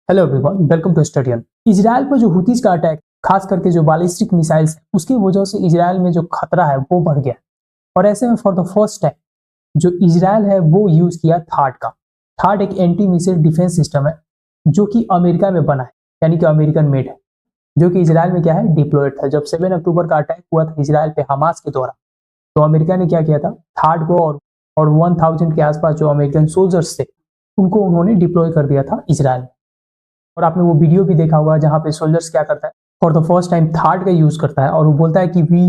Hello everyone, welcome to Studian. Israel पर जो हुतीज का अटैक, खास करके जो बैलिस्टिक मिसाइल्स है, उसकी वजह से इजराइल में जो खतरा है वो बढ़ गया। और ऐसे में फॉर द फर्स्ट टाइम जो इजराइल है वो यूज किया थार्ड का। थार्ड एक एंटी मिसाइल डिफेंस सिस्टम है जो कि अमेरिका में बना है, यानी कि अमेरिकन मेड है, जो कि इजराइल में क्या है डिप्लॉयड था। जब 7 अक्टूबर का अटैक हुआ था इजराइल पे हमास के द्वारा, तो अमेरिका ने क्या किया था, थार्ड को और 1000 के आसपास जो अमेरिकन सोल्जर्स थे उनको उन्होंने डिप्लॉय कर दिया था इजराइल। और आपने वो वीडियो भी देखा होगा जहाँ पे सोल्जर्स क्या करता है, for the first time THAAD का यूज करता है और वो बोलता है कि we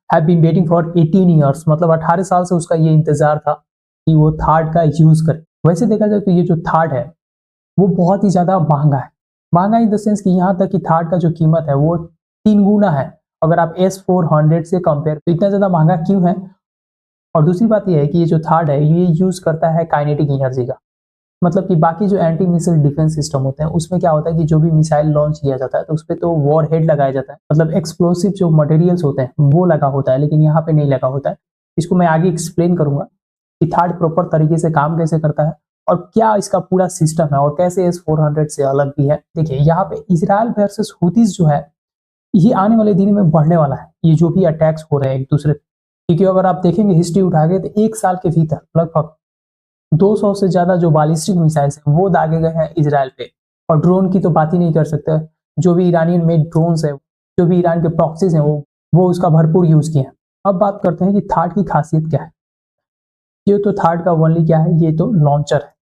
have been waiting for 18 years, मतलब 18 साल से उसका ये इंतजार था कि वो थार्ड का यूज करे। वैसे देखा जाए तो ये जो थार्ड है वो बहुत ही ज्यादा महंगा है। महंगा इन द सेंस कि यहाँ तक कि थार्ड का जो कीमत है वो 3 गुना है अगर आप S-400 से कंपेयर। तो इतना ज्यादा महंगा क्यों है? और दूसरी बात यह है कि ये जो थार्ड है ये यूज करता है काइनेटिक एनर्जी का। मतलब कि बाकी जो एंटी मिसाइल डिफेंस सिस्टम होते हैं उसमें क्या होता है कि जो भी मिसाइल लॉन्च किया जाता है तो उसपे तो वॉर हेड लगाया जाता है, मतलब एक्सप्लोसिव जो मटेरियल्स होते हैं वो लगा होता है, लेकिन यहाँ पे नहीं लगा होता है। इसको मैं आगे एक्सप्लेन करूंगा कि थार्ड प्रॉपर तरीके से काम कैसे करता है और क्या इसका पूरा सिस्टम है और कैसे S-400 से अलग भी है। देखिए यहाँ पे इजराइल वर्सेस हुतीज जो है ये आने वाले दिन में बढ़ने वाला है, ये जो भी अटैक्स हो रहे हैं एक दूसरे पे। क्योंकि अगर आप देखेंगे हिस्ट्री उठा के तो 1 साल के भीतर लगभग 200 से ज्यादा जो बैलिस्टिक मिसाइल्स हैं वो दागे गए हैं इजराइल पे। और ड्रोन की तो बात ही नहीं कर सकते। जो भी ईरानियन मेड ड्रोन्स है, जो भी ईरान के प्रॉक्सीज हैं वो उसका भरपूर यूज किए हैं। अब बात करते हैं कि थार्ड की खासियत क्या है। ये तो थार्ड का ओनली क्या है, ये तो लॉन्चर है।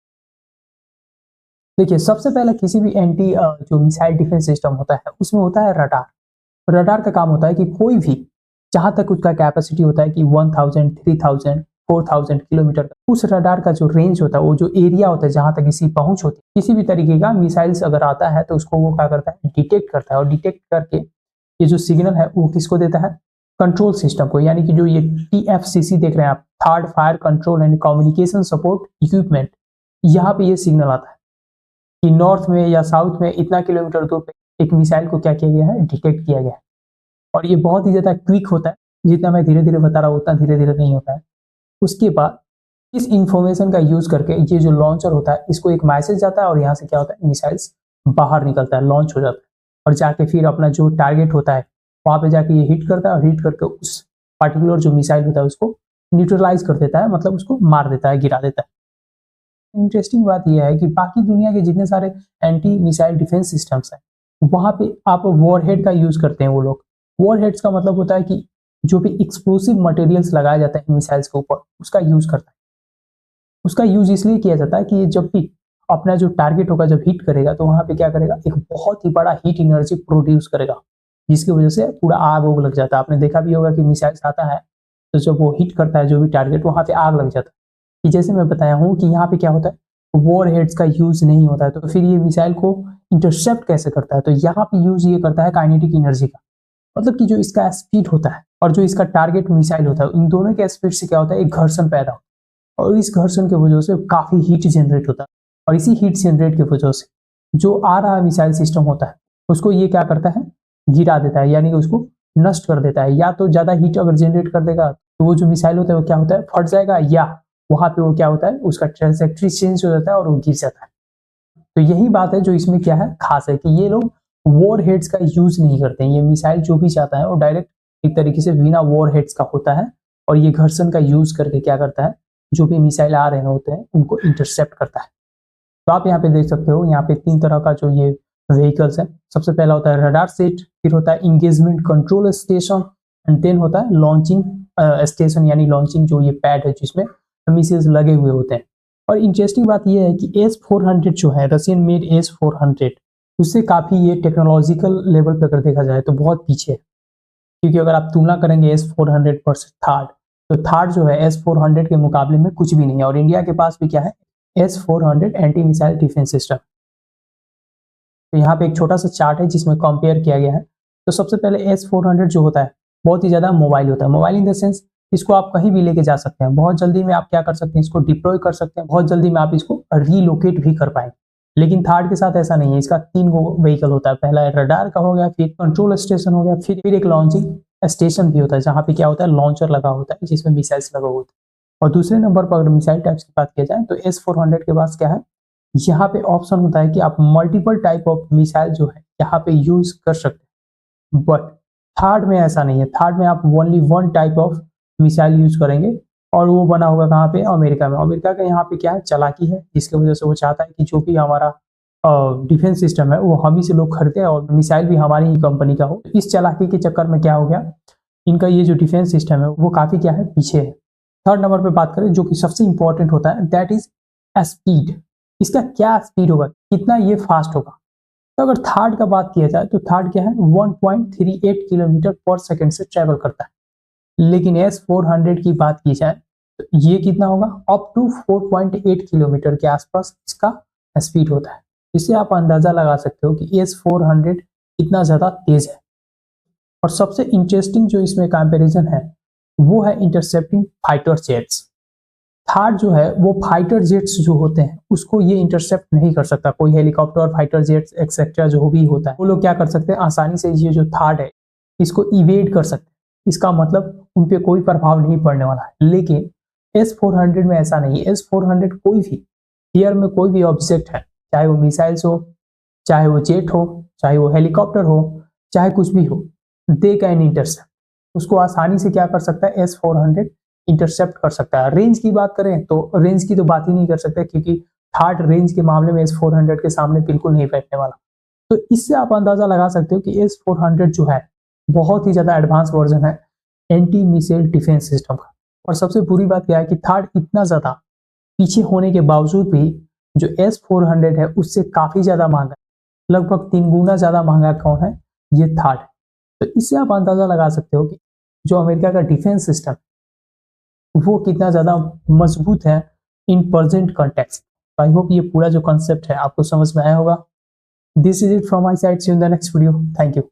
देखिए सबसे पहले किसी भी एंटी जो मिसाइल डिफेंस सिस्टम होता है उसमें होता है रडार। रडार का काम होता है कि कोई भी, जहां तक उसका कैपेसिटी होता है कि 1000, 3000, 4000 किलोमीटर, उस रडार का जो रेंज होता है, वो जो एरिया होता है जहां तक इसकी पहुंच होती है, किसी भी तरीके का मिसाइल्स अगर आता है तो उसको वो क्या करता है, डिटेक्ट करता है। और डिटेक्ट करके ये जो सिग्नल है वो किसको देता है, कंट्रोल सिस्टम को। यानी कि जो ये TFCC देख रहे हैं आप, third fire control and communication support equipment, यहाँ पे ये सिग्नल आता है कि नॉर्थ में या साउथ में इतना किलोमीटर दूर पे एक मिसाइल को क्या किया गया है, डिटेक्ट किया गया है। और ये बहुत ही ज्यादा क्विक होता है, जितना मैं धीरे धीरे बता रहा हूँ उतना धीरे धीरे नहीं होता है। उसके बाद इस इंफॉर्मेशन का यूज करके ये जो लॉन्चर होता है इसको एक मैसेज जाता है और यहाँ से क्या होता है, मिसाइल्स बाहर निकलता है, लॉन्च हो जाता है और जाके फिर अपना जो टारगेट होता है वहां पे जाके ये हिट करता है और हिट करके उस पर्टिकुलर जो मिसाइल होता है उसको न्यूट्रलाइज कर देता है, मतलब उसको मार देता है, गिरा देता है। इंटरेस्टिंग बात यह है कि बाकी दुनिया के जितने सारे एंटी मिसाइल डिफेंस सिस्टम्स हैं वहां पे आप वॉरहेड का यूज करते हैं। वो लोग वॉरहेड्स का मतलब होता है कि जो भी एक्सप्लोसिव मटेरियल्स लगाया जाता है मिसाइल्स के ऊपर उसका यूज करता है। उसका यूज इसलिए किया जाता है कि ये जब भी अपना जो टारगेट होगा जब हिट करेगा तो वहां पे क्या करेगा, एक बहुत ही बड़ा हीट एनर्जी प्रोड्यूस करेगा, जिसकी वजह से पूरा आग वोग लग जाता है। आपने देखा भी होगा कि मिसाइल्स आता है तो जब वो हिट करता है जो भी टारगेट वहां पे आग लग जाता है। कि जैसे मैं बताया हूँ कि यहाँ पे क्या होता है, वॉर हेड्स का यूज नहीं होता है, तो फिर ये मिसाइल को इंटरसेप्ट कैसे करता है, तो यहाँ पे यूज ये करता है काइनेटिक एनर्जी का। मतलब कि जो इसका स्पीड होता है और जो इसका टारगेट मिसाइल होता है इन दोनों के स्पीड से क्या होता है, एक घर्षण पैदा होता है और इस घर्षण की वजह से काफी हीट जनरेट होता है। और इसी हीट जनरेट की वजह से जो आ रहा मिसाइल सिस्टम होता है उसको ये क्या करता है, गिरा देता है, यानी कि उसको नष्ट कर देता है। या तो ज्यादा हीट अगर जनरेट कर देगा तो वो जो मिसाइल होता है वो क्या होता है, फट जाएगा, या वहां पे वो क्या होता है, उसका ट्रेजेक्ट्री चेंज हो जाता है और वो गिर जाता है। तो यही बात है जो इसमें क्या है खास है कि ये लोग वॉर हेड्स का यूज नहीं करते हैं। ये मिसाइल जो भी जाता है वो डायरेक्ट एक तरीके से बिना वॉर हेड्स का होता है और ये घर्षण का यूज करके क्या करता है, जो भी मिसाइल आ रहे होते हैं उनको इंटरसेप्ट करता है। तो आप यहाँ पे देख सकते हो, यहाँ पे 3 तरह का जो ये व्हीकल्स है। सबसे पहला होता है रडार सेट, फिर होता है engagement control station and then होता है लॉन्चिंग स्टेशन, यानी लॉन्चिंग जो ये पैड है जिसमें मिसाइल्स लगे हुए होते हैं। और इंटरेस्टिंग बात यह है कि S-400 जो है रशियन मेड S-400, उससे काफी ये टेक्नोलॉजिकल लेवल पे अगर देखा जाए तो बहुत पीछे है। क्योंकि अगर आप तुलना करेंगे S-400 वर्सेस थार्ड, तो थार्ड जो है S-400 के मुकाबले में कुछ भी नहीं है। और इंडिया के पास भी क्या है, S-400 anti missile defence system. तो यहाँ पे एक छोटा सा चार्ट है जिसमें कंपेयर किया गया है। तो सबसे पहले S-400 जो होता है बहुत ही ज्यादा मोबाइल होता है। मोबाइल इन द सेंस इसको आप कहीं भी लेके जा सकते हैं, बहुत जल्दी में आप क्या कर सकते हैं, इसको डिप्लॉय कर सकते हैं, बहुत जल्दी में आप इसको रीलोकेट भी कर पाएंगे। लेकिन थार्ड के साथ ऐसा नहीं है, इसका 3 व्हीकल होता है। पहला रडार का हो गया, फिर कंट्रोल स्टेशन हो गया, फिर एक लॉन्चिंग स्टेशन भी होता है जहाँ पे क्या होता है, लॉन्चर लगा होता है जिसमें मिसाइल्स लगा होता है। और दूसरे नंबर पर अगर मिसाइल टाइप्स की बात किया जाए तो S-400 के पास क्या है, यहाँ पे ऑप्शन होता है कि आप मल्टीपल टाइप ऑफ मिसाइल जो है यहाँ पे यूज कर सकते हैं, बट थर्ड में ऐसा नहीं है। थर्ड में आप only one type of missile use करेंगे और वो बना होगा कहाँ पे, अमेरिका में। अमेरिका का यहाँ पे क्या है, चालाकी है, जिसकी वजह से वो चाहता है कि जो भी हमारा डिफेंस सिस्टम है वो हम ही से लोग खरीदे और मिसाइल भी हमारी ही कंपनी का हो। इस चालाकी के चक्कर में क्या हो गया, इनका ये जो डिफेंस सिस्टम है वो काफी क्या है, पीछे है। थर्ड नंबर पे बात करें जो कि सबसे इंपॉर्टेंट होता है, दैट इज स्पीड। इसका क्या स्पीड होगा, कितना ये फास्ट होगा। तो अगर थर्ड का बात किया जाए तो थर्ड क्या है, 1.38 किलोमीटर पर सेकंड से ट्रेवल करता है। लेकिन S-400 की बात की जाए तो ये कितना होगा, अप टू 4.8 किलोमीटर के आसपास इसका स्पीड होता है। इससे आप अंदाजा लगा सकते हो कि S-400 कितना ज्यादा तेज है। और सबसे इंटरेस्टिंग जो इसमें कंपैरिजन है वो है इंटरसेप्टिंग फाइटर जेट्स। थर्ड जो है वो फाइटर जेट्स जो होते हैं उसको ये इंटरसेप्ट नहीं कर सकता। कोई हेलीकॉप्टर, फाइटर जेट्स एक्सेट्रा जो भी होता है वो लोग क्या कर सकते हैं, आसानी से ये जो थर्ड है इसको इवेड कर सकते हैं। इसका मतलब उन पे कोई प्रभाव नहीं पड़ने वाला है। लेकिन S-400 में ऐसा नहीं है। S-400 कोई भी एयर में कोई भी ऑब्जेक्ट है, चाहे वो मिसाइल्स हो, चाहे वो जेट हो, चाहे वो हेलीकॉप्टर हो, चाहे कुछ भी हो, दे कैन इंटरसेप्ट। उसको आसानी से क्या कर सकता है, S-400 इंटरसेप्ट कर सकता है। रेंज की बात करें तो रेंज की तो बात ही नहीं कर सकते, क्योंकि थर्ड रेंज के मामले में S-400 के सामने बिल्कुल नहीं बैठने वाला। तो इससे आप अंदाजा लगा सकते हो कि S-400 जो है बहुत ही ज्यादा एडवांस वर्जन है एंटी मिसाइल डिफेंस सिस्टम का। और सबसे बुरी बात क्या है कि थर्ड इतना ज्यादा पीछे होने के बावजूद भी जो S-400 है उससे काफी ज्यादा महंगा, लगभग 3 गुना ज्यादा महंगा कौन है, ये थर्ड है। तो इससे आप अंदाजा लगा सकते हो कि जो अमेरिका का डिफेंस सिस्टम वो कितना ज्यादा मजबूत है in present context. I hope ये पूरा जो कॉन्सेप्ट है आपको समझ में आया होगा। This is it from my side, see you in the next video, thank you.